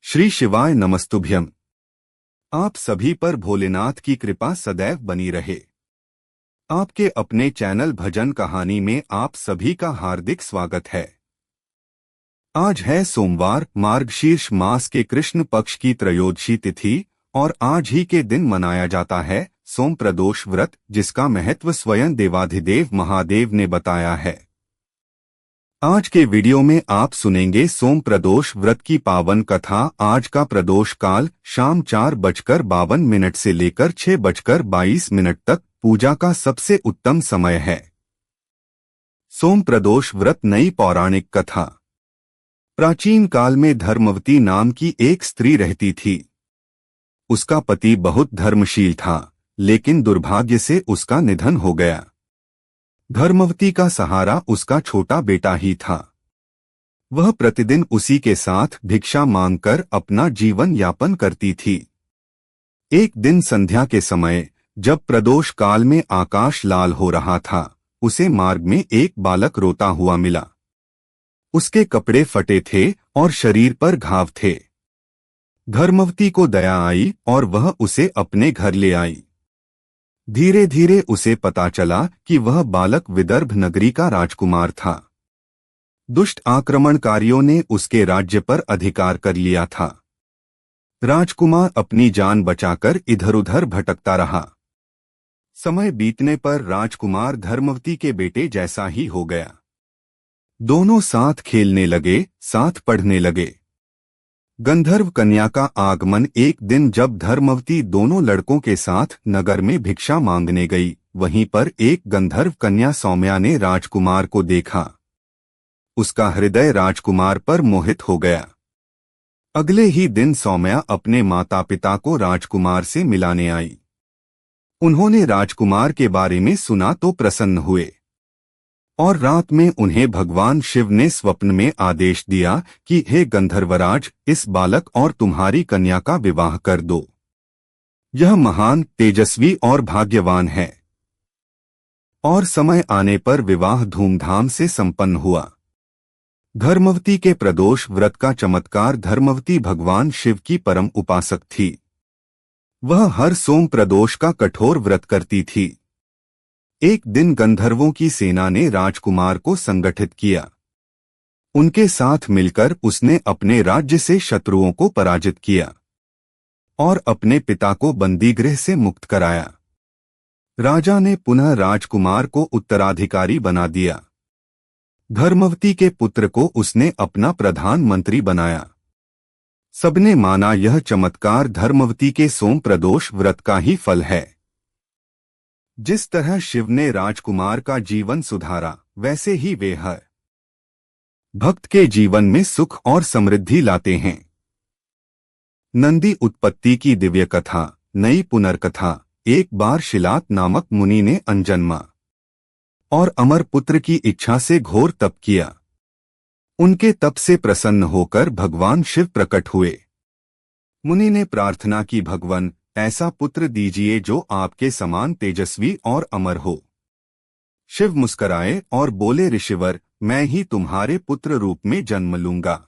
श्री शिवाय नमस्तुभ्यम। आप सभी पर भोलेनाथ की कृपा सदैव बनी रहे। आपके अपने चैनल भजन कहानी में आप सभी का हार्दिक स्वागत है। आज है सोमवार, मार्गशीर्ष मास के कृष्ण पक्ष की त्रयोदशी तिथि और आज ही के दिन मनाया जाता है सोम प्रदोष व्रत, जिसका महत्व स्वयं देवाधिदेव महादेव ने बताया है। आज के वीडियो में आप सुनेंगे सोम प्रदोष व्रत की पावन कथा। आज का प्रदोष काल शाम 4:52 से लेकर 6:22 तक पूजा का सबसे उत्तम समय है। सोम प्रदोष व्रत नई पौराणिक कथा। प्राचीन काल में धर्मवती नाम की एक स्त्री रहती थी। उसका पति बहुत धर्मशील था, लेकिन दुर्भाग्य से उसका निधन हो गया। धर्मवती का सहारा उसका छोटा बेटा ही था। वह प्रतिदिन उसी के साथ भिक्षा मांगकर अपना जीवन यापन करती थी। एक दिन संध्या के समय, जब प्रदोष काल में आकाश लाल हो रहा था, उसे मार्ग में एक बालक रोता हुआ मिला। उसके कपड़े फटे थे और शरीर पर घाव थे। धर्मवती को दया आई और वह उसे अपने घर ले आई। धीरे धीरे उसे पता चला कि वह बालक विदर्भ नगरी का राजकुमार था। दुष्ट आक्रमणकारियों ने उसके राज्य पर अधिकार कर लिया था। राजकुमार अपनी जान बचाकर इधर-उधर भटकता रहा। समय बीतने पर राजकुमार धर्मवती के बेटे जैसा ही हो गया। दोनों साथ खेलने लगे, साथ पढ़ने लगे। गंधर्व कन्या का आगमन एक दिन, जब धर्मवती दोनों लड़कों के साथ नगर में भिक्षा मांगने गई, वहीं पर एक गंधर्व कन्या सौम्या ने राजकुमार को देखा। उसका हृदय राजकुमार पर मोहित हो गया। अगले ही दिन सौम्या अपने माता पिता को राजकुमार से मिलाने आई। उन्होंने राजकुमार के बारे में सुना तो प्रसन्न हुए और रात में उन्हें भगवान शिव ने स्वप्न में आदेश दिया कि हे गंधर्वराज, इस बालक और तुम्हारी कन्या का विवाह कर दो। यह महान, तेजस्वी और भाग्यवान है। और समय आने पर विवाह धूमधाम से संपन्न हुआ। धर्मवती के प्रदोष व्रत का चमत्कार। धर्मवती भगवान शिव की परम उपासक थी। वह हर सोम प्रदोष का कठोर व्रत करती थी। एक दिन गंधर्वों की सेना ने राजकुमार को संगठित किया। उनके साथ मिलकर उसने अपने राज्य से शत्रुओं को पराजित किया और अपने पिता को बंदीगृह से मुक्त कराया। राजा ने पुनः राजकुमार को उत्तराधिकारी बना दिया। धर्मवती के पुत्र को उसने अपना प्रधानमंत्री बनाया। सबने माना यह चमत्कार धर्मवती के सोम प्रदोष व्रत का ही फल है। जिस तरह शिव ने राजकुमार का जीवन सुधारा, वैसे ही वे हर भक्त के जीवन में सुख और समृद्धि लाते हैं। नंदी उत्पत्ति की दिव्य कथा। नई पुनर्कथा। एक बार शिलात नामक मुनि ने अनजन्मा और अमर पुत्र की इच्छा से घोर तप किया। उनके तप से प्रसन्न होकर भगवान शिव प्रकट हुए। मुनि ने प्रार्थना की, भगवान, ऐसा पुत्र दीजिए जो आपके समान तेजस्वी और अमर हो। शिव मुस्कराए और बोले, ऋषिवर, मैं ही तुम्हारे पुत्र रूप में जन्म लूंगा।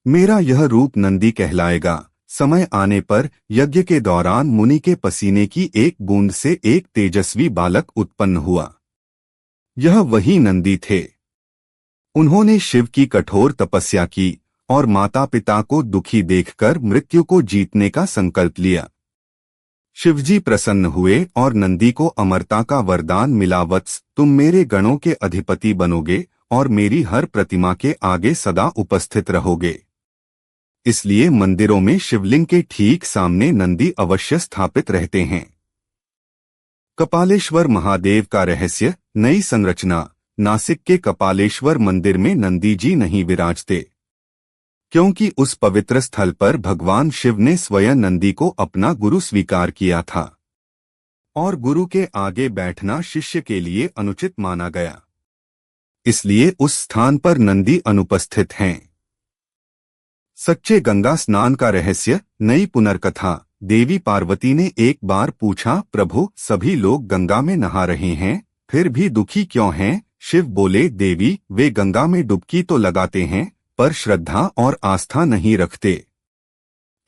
मेरा यह रूप नंदी कहलाएगा। समय आने पर यज्ञ के दौरान मुनि के पसीने की एक बूंद से एक तेजस्वी बालक उत्पन्न हुआ। यह वही नंदी थे। उन्होंने शिव की कठोर तपस्या की और माता पिता को दुखी देखकर मृत्यु को जीतने का संकल्प लिया। शिवजी प्रसन्न हुए और नंदी को अमरता का वरदान मिला। वत्स, तुम मेरे गणों के अधिपति बनोगे और मेरी हर प्रतिमा के आगे सदा उपस्थित रहोगे। इसलिए मंदिरों में शिवलिंग के ठीक सामने नंदी अवश्य स्थापित रहते हैं। कपालेश्वर महादेव का रहस्य। नई संरचना। नासिक के कपालेश्वर मंदिर में नंदी जी नहीं विराजते, क्योंकि उस पवित्र स्थल पर भगवान शिव ने स्वयं नंदी को अपना गुरु स्वीकार किया था और गुरु के आगे बैठना शिष्य के लिए अनुचित माना गया। इसलिए उस स्थान पर नंदी अनुपस्थित हैं। सच्चे गंगा स्नान का रहस्य। नई पुनर्कथा। देवी पार्वती ने एक बार पूछा, प्रभु, सभी लोग गंगा में नहा रहे हैं, फिर भी दुखी क्यों हैं? शिव बोले, देवी, वे गंगा में डुबकी तो लगाते हैं, पर श्रद्धा और आस्था नहीं रखते।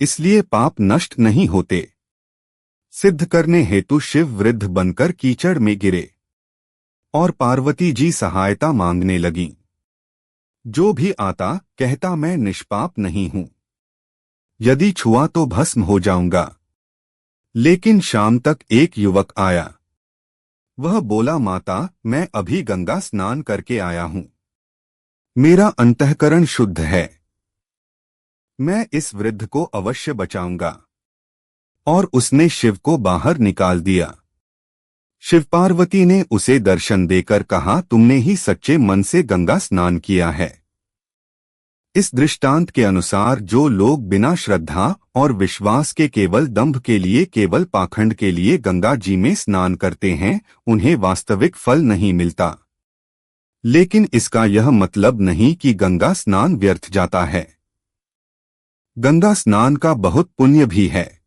इसलिए पाप नष्ट नहीं होते। सिद्ध करने हेतु शिव वृद्ध बनकर कीचड़ में गिरे और पार्वती जी सहायता मांगने लगीं। जो भी आता कहता मैं निष्पाप नहीं हूं, यदि छुआ तो भस्म हो जाऊंगा। लेकिन शाम तक एक युवक आया। वह बोला, माता मैं अभी गंगा स्नान करके आया हूं, मेरा अंतःकरण शुद्ध है, मैं इस वृद्ध को अवश्य बचाऊंगा। और उसने शिव को बाहर निकाल दिया। शिव पार्वती ने उसे दर्शन देकर कहा, तुमने ही सच्चे मन से गंगा स्नान किया है। इस दृष्टांत के अनुसार जो लोग बिना श्रद्धा और विश्वास के केवल दंभ के लिए, केवल पाखंड के लिए गंगा जी में स्नान करते हैं, उन्हें वास्तविक फल नहीं मिलता। लेकिन इसका यह मतलब नहीं कि गंगा स्नान व्यर्थ जाता है। गंगा स्नान का बहुत पुण्य भी है।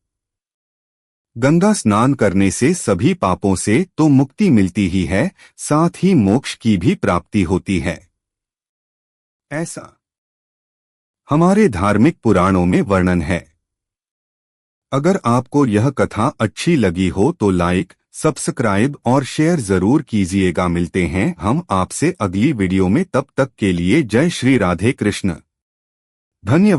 गंगा स्नान करने से सभी पापों से तो मुक्ति मिलती ही है, साथ ही मोक्ष की भी प्राप्ति होती है। ऐसा हमारे धार्मिक पुराणों में वर्णन है। अगर आपको यह कथा अच्छी लगी हो तो लाइक, सब्सक्राइब और शेयर जरूर कीजिएगा। मिलते हैं हम आपसे अगली वीडियो में, तब तक के लिए जय श्री राधे कृष्ण। धन्यवाद।